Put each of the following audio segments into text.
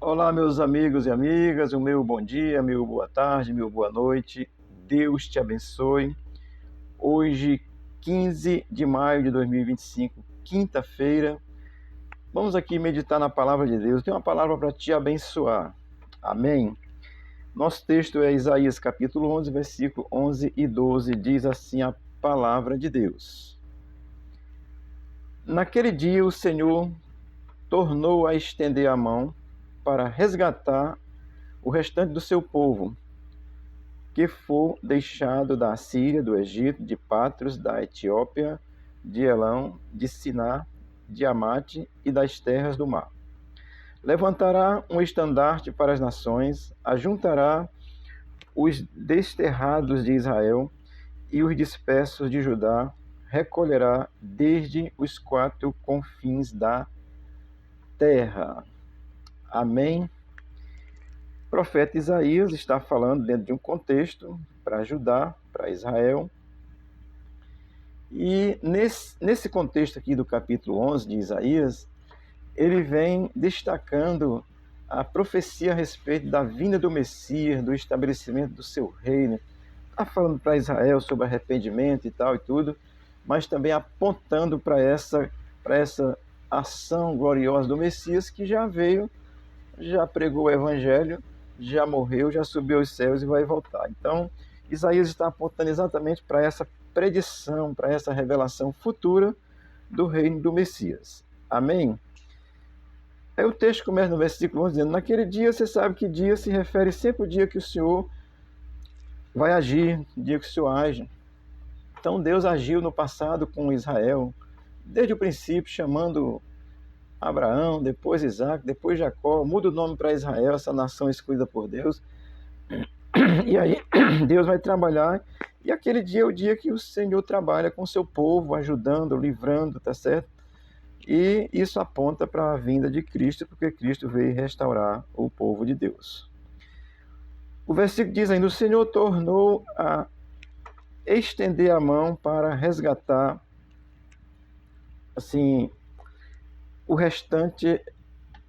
Olá, meus amigos e amigas, o meu bom dia, meu boa tarde, meu boa noite. Deus te abençoe. Hoje, 15 de maio de 2025, quinta-feira, vamos aqui meditar na palavra de Deus. Tem uma palavra para te abençoar. Amém? Nosso texto é Isaías capítulo 11, versículo 11 e 12. Diz assim a palavra de Deus. Naquele dia o Senhor tornou a estender a mão para resgatar o restante do seu povo, que for deixado da Assíria, do Egito, de Patros, da Etiópia, de Elão, de Siná, de Amate e das terras do mar. Levantará um estandarte para as nações, ajuntará os desterrados de Israel e os dispersos de Judá, recolherá desde os quatro confins da terra. Amém? O profeta Isaías está falando dentro de um contexto para Judá, para Israel. E nesse contexto aqui do capítulo 11 de Isaías, ele vem destacando a profecia a respeito da vinda do Messias, do estabelecimento do seu reino. Está falando para Israel sobre arrependimento e tal e tudo, mas também apontando para essa ação gloriosa do Messias que já veio, já pregou o evangelho, já morreu, já subiu aos céus e vai voltar. Então, Isaías está apontando exatamente para essa predição, para essa revelação futura do reino do Messias. Amém? Aí o texto começa no versículo 11 dizendo: naquele dia, você sabe que dia se refere sempre ao dia que o Senhor vai agir, o dia que o Senhor age. Então Deus agiu no passado com Israel, desde o princípio, chamando Abraão, depois Isaac, depois Jacó, muda o nome para Israel, essa nação escolhida por Deus. E aí Deus vai trabalhar, e aquele dia é o dia que o Senhor trabalha com o seu povo, ajudando, livrando, tá certo? E isso aponta para a vinda de Cristo, porque Cristo veio restaurar o povo de Deus. O versículo diz ainda: o Senhor tornou a estender a mão para resgatar, assim, o restante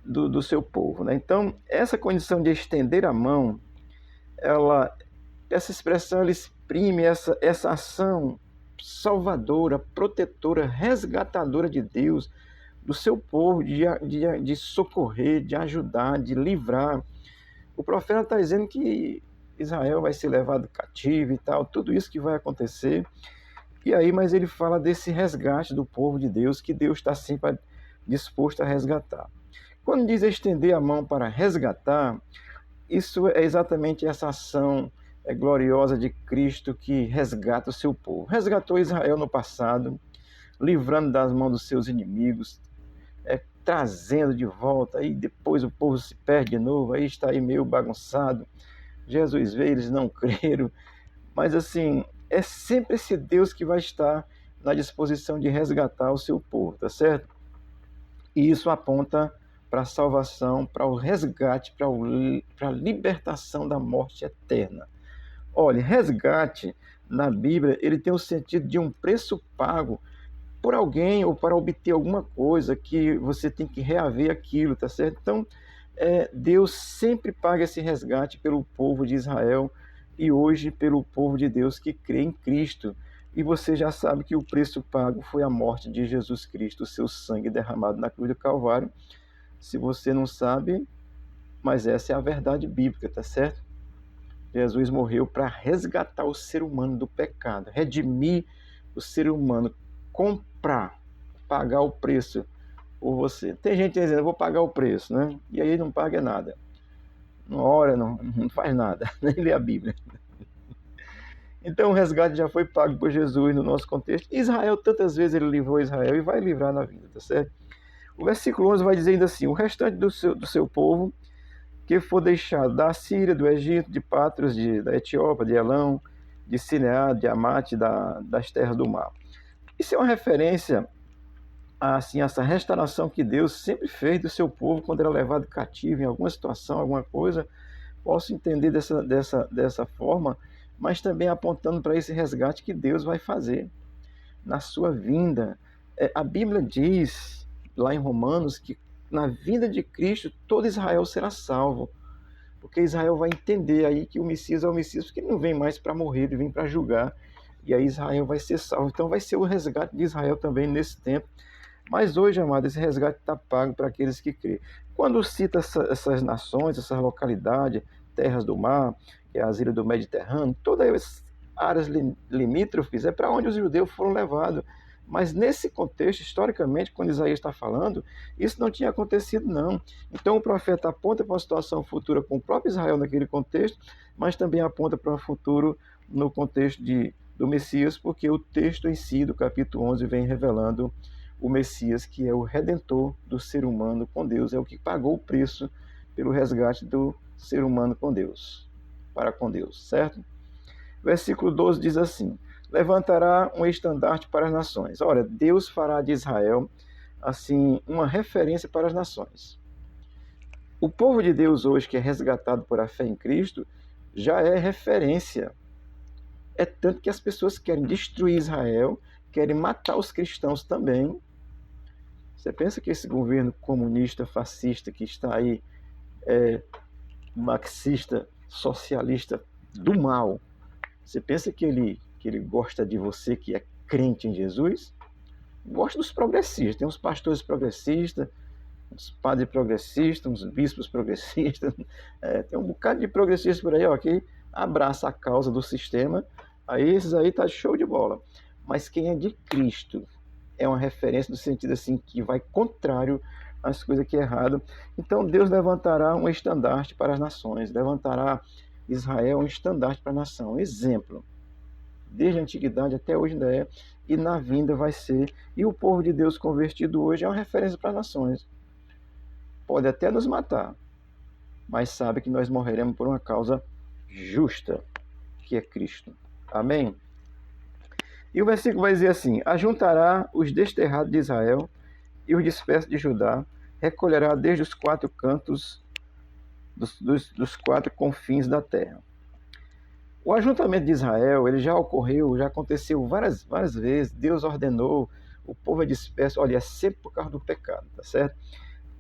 do seu povo, né? Então, essa condição de estender a mão, essa expressão ela exprime essa ação salvadora, protetora, resgatadora de Deus, do seu povo, de socorrer, de ajudar, de livrar. O profeta está dizendo que Israel vai ser levado cativo e tal, tudo isso que vai acontecer. E aí, mas ele fala desse resgate do povo de Deus, que Deus está sempre disposto a resgatar. Quando diz estender a mão para resgatar, isso é exatamente essa ação gloriosa de Cristo que resgata o seu povo. Resgatou Israel no passado, livrando das mãos dos seus inimigos, trazendo de volta, aí depois o povo se perde de novo, aí está aí meio bagunçado. Jesus veio, eles não creram, mas assim, é sempre esse Deus que vai estar na disposição de resgatar o seu povo, tá certo? E isso aponta para a salvação, para o resgate, para a libertação da morte eterna. Olha, resgate na Bíblia, ele tem o sentido de um preço pago por alguém ou para obter alguma coisa que você tem que reaver aquilo, tá certo? Então, Deus sempre paga esse resgate pelo povo de Israel e hoje pelo povo de Deus que crê em Cristo. E você já sabe que o preço pago foi a morte de Jesus Cristo, o seu sangue derramado na cruz do Calvário. Se você não sabe, mas essa é a verdade bíblica, tá certo? Jesus morreu para resgatar o ser humano do pecado, redimir o ser humano, comprar, pagar o preço por você. Tem gente dizendo, eu vou pagar o preço, né? E aí não paga nada. Não ora, não faz nada, nem lê a Bíblia. Então o resgate já foi pago por Jesus no nosso contexto. Israel, tantas vezes ele livrou Israel e vai livrar na vida, tá certo? O versículo 11 vai dizendo assim: o restante do seu povo, que for deixado da Síria, do Egito, de Patros, da Etiópia, de Elão, de Sineá, de Amate, das terras do mar. Isso é uma referência a assim, essa restauração que Deus sempre fez do seu povo quando era levado cativo em alguma situação, alguma coisa. Posso entender dessa forma, mas também apontando para esse resgate que Deus vai fazer na sua vinda. A Bíblia diz, lá em Romanos, que na vinda de Cristo, todo Israel será salvo. Porque Israel vai entender aí que o Messias é o Messias, porque ele não vem mais para morrer, ele vem para julgar. E aí Israel vai ser salvo. Então vai ser o resgate de Israel também nesse tempo. Mas hoje, amado, esse resgate está pago para aqueles que crêem. Quando cita essas nações, essas localidades, terras do mar, que é as ilhas do Mediterrâneo, todas as áreas limítrofes, é para onde os judeus foram levados. Mas nesse contexto, historicamente, quando Isaías está falando, isso não tinha acontecido, não. Então o profeta aponta para uma situação futura com o próprio Israel naquele contexto, mas também aponta para um futuro no contexto do Messias, porque o texto em si, do capítulo 11, vem revelando o Messias, que é o redentor do ser humano com Deus, é o que pagou o preço pelo resgate do ser humano com Deus, para com Deus, certo? Versículo 12 diz assim: levantará um estandarte para as nações. Olha, Deus fará de Israel, assim, uma referência para as nações. O povo de Deus hoje, que é resgatado por a fé em Cristo, já é referência. É tanto que as pessoas querem destruir Israel, querem matar os cristãos também. Você pensa que esse governo comunista, fascista que está aí, marxista, socialista do mal, você pensa que ele gosta de você que é crente em Jesus? Gosta dos progressistas. Tem uns pastores progressistas, uns padres progressistas, uns bispos progressistas. Tem um bocado de progressistas por aí, ó, que abraça a causa do sistema. Aí esses aí tá show de bola. Mas quem é de Cristo é uma referência no sentido assim que vai contrário às coisas que é errado. Então Deus levantará um estandarte para as nações, levantará Israel um estandarte para a nação, um exemplo. Desde a antiguidade até hoje ainda é, e na vinda vai ser. E o povo de Deus convertido hoje é uma referência para as nações. Pode até nos matar, mas sabe que nós morreremos por uma causa justa, que é Cristo. Amém? E o versículo vai dizer assim: ajuntará os desterrados de Israel e os dispersos de Judá, recolherá desde os quatro cantos dos quatro confins da terra. O ajuntamento de Israel, ele já ocorreu, já aconteceu várias vezes. Deus ordenou, o povo é disperso. Olha, é sempre por causa do pecado, tá certo?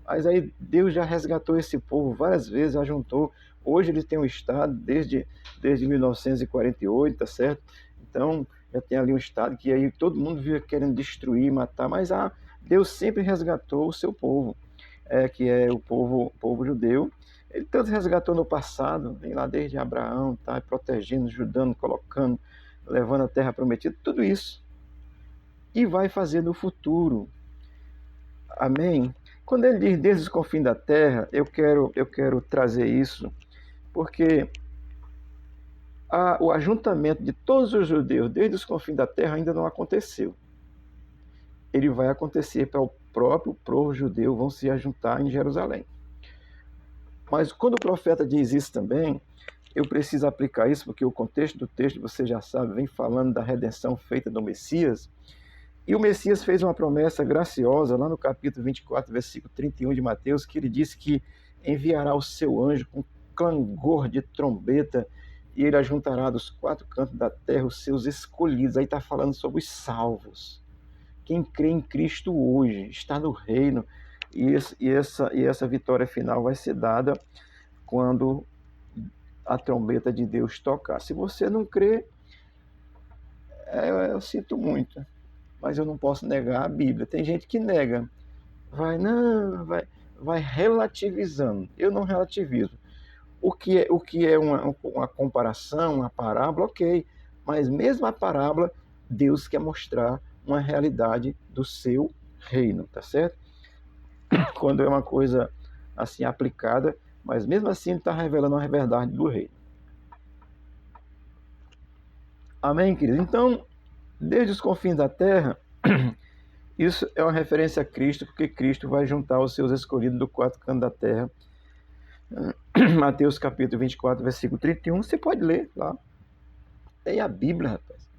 Mas aí Deus já resgatou esse povo várias vezes, ajuntou. Hoje eles têm um estado desde 1948, tá certo? Então já tem ali um estado que aí todo mundo via querendo destruir, matar, mas Deus sempre resgatou o seu povo, que é o povo judeu. Ele tanto resgatou no passado, vem lá desde Abraão, tá protegendo, ajudando, colocando, levando a terra prometida, tudo isso. E vai fazer no futuro. Amém? Quando ele diz desde os confins da terra, eu quero trazer isso, porque o ajuntamento de todos os judeus desde os confins da terra ainda não aconteceu. Ele vai acontecer para o próprio povo judeu, vão se ajuntar em Jerusalém. Mas quando o profeta diz isso também, eu preciso aplicar isso, porque o contexto do texto, você já sabe, vem falando da redenção feita do Messias. E o Messias fez uma promessa graciosa lá no capítulo 24, versículo 31 de Mateus, que ele disse que enviará o seu anjo com clangor de trombeta e ele ajuntará dos quatro cantos da terra os seus escolhidos. Aí está falando sobre os salvos. Quem crê em Cristo hoje está no reino. E essa vitória final vai ser dada quando a trombeta de Deus tocar. Se você não crê, eu sinto muito, mas eu não posso negar a Bíblia. Tem gente que nega, vai relativizando. Eu não relativizo. O que é uma comparação, uma parábola, ok, mas mesmo a parábola, Deus quer mostrar uma realidade do seu reino, tá certo? Quando é uma coisa assim aplicada, mas mesmo assim ele está revelando uma verdade do reino. Amém, querido? Então, desde os confins da terra, isso é uma referência a Cristo, porque Cristo vai juntar os seus escolhidos do quatro cantos da terra. Mateus capítulo 24, versículo 31, você pode ler lá. Tem a Bíblia, rapaz.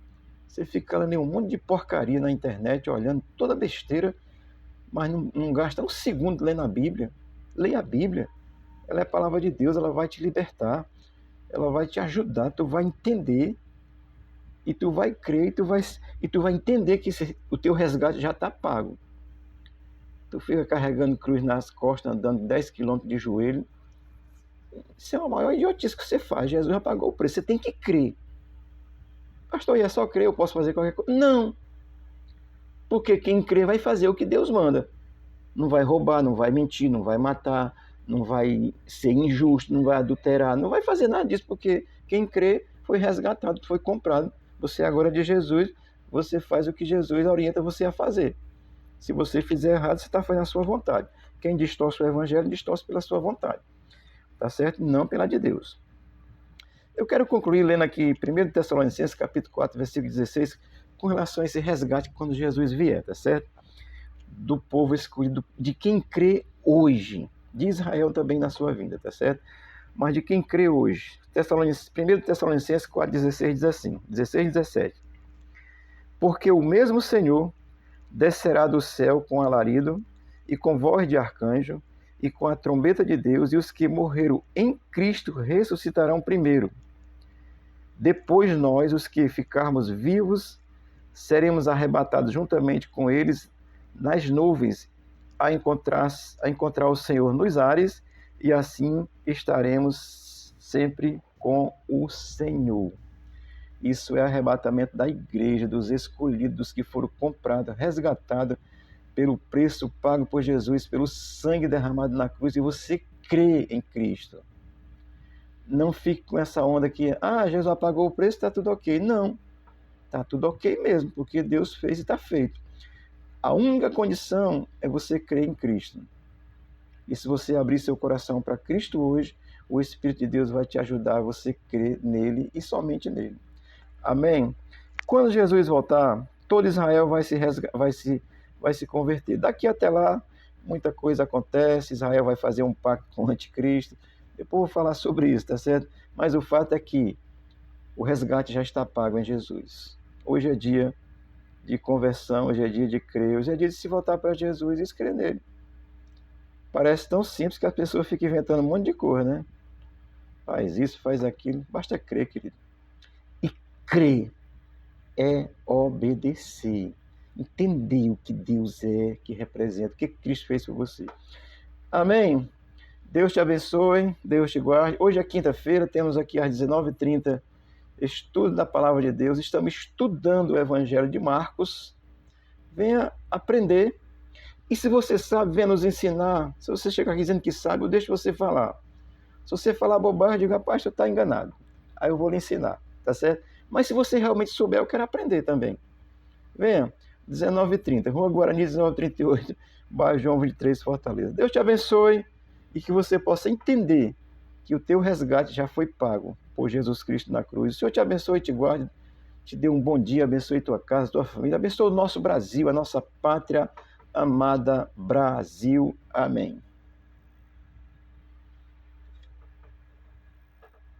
Você fica lendo um monte de porcaria na internet, olhando toda besteira, mas não gasta um segundo lendo a Bíblia. Leia a Bíblia. Ela é a palavra de Deus, ela vai te libertar. Ela vai te ajudar, tu vai entender. E tu vai crer, e tu vai entender que o teu resgate já está pago. tu fica carregando cruz nas costas, andando 10 quilômetros de joelho. Isso é a maior idiotice que você faz. Jesus já pagou o preço. Você tem que crer. Pastor, e é só crer, eu posso fazer qualquer coisa? Não. Porque quem crê vai fazer o que Deus manda. Não vai roubar, não vai mentir, não vai matar, não vai ser injusto, não vai adulterar, não vai fazer nada disso, porque quem crê foi resgatado, foi comprado. Você agora é de Jesus, você faz o que Jesus orienta você a fazer. Se você fizer errado, você está fazendo a sua vontade. Quem distorce o evangelho, distorce pela sua vontade. Tá certo? Não pela de Deus. Eu quero concluir lendo aqui 1 Tessalonicenses, capítulo 4, versículo 16, com relação a esse resgate quando Jesus vier, tá certo? Do povo escolhido, de quem crê hoje, de Israel também na sua vinda, tá certo? Mas de quem crê hoje. 1 Tessalonicenses 4, 16 diz assim, 16 e 17. Porque o mesmo Senhor descerá do céu com alarido e com voz de arcanjo e com a trombeta de Deus, e os que morreram em Cristo ressuscitarão primeiro. Depois nós, os que ficarmos vivos, seremos arrebatados juntamente com eles nas nuvens a encontrar o Senhor nos ares, e assim estaremos sempre com o Senhor. Isso é arrebatamento da igreja, dos escolhidos que foram comprados, resgatados pelo preço pago por Jesus, pelo sangue derramado na cruz, e você crê em Cristo. Não fique com essa onda que, Jesus pagou o preço, está tudo ok. Não, está tudo ok mesmo, porque Deus fez e está feito. A única condição é você crer em Cristo. E se você abrir seu coração para Cristo hoje, o Espírito de Deus vai te ajudar a você crer nele e somente nele. Amém? Quando Jesus voltar, todo Israel vai se converter. Daqui até lá, muita coisa acontece, Israel vai fazer um pacto com o anticristo. Depois eu vou falar sobre isso, tá certo? Mas o fato é que o resgate já está pago em Jesus. Hoje é dia de conversão, hoje é dia de crer, hoje é dia de se voltar para Jesus e crer nele. Parece tão simples que a pessoa fica inventando um monte de coisa, né? Faz isso, faz aquilo, basta crer, querido. E crer é obedecer, entender o que Deus é, que representa, o que Cristo fez por você. Amém? Deus te abençoe, Deus te guarde. Hoje é quinta-feira, temos aqui às 19h30 estudo da Palavra de Deus. Estamos estudando o Evangelho de Marcos. Venha aprender. E se você sabe, venha nos ensinar. Se você chegar aqui dizendo que sabe, eu deixo você falar. Se você falar bobagem, eu digo, rapaz, você está enganado. Aí eu vou lhe ensinar, tá certo? Mas se você realmente souber, eu quero aprender também. Venha, 19h30, Rua Guarani, 1938, bairro João 23, Fortaleza. Deus te abençoe e que você possa entender que o teu resgate já foi pago por Jesus Cristo na cruz. O Senhor te abençoe e te guarde, te dê um bom dia, abençoe tua casa, tua família, abençoe o nosso Brasil, a nossa pátria amada Brasil. Amém.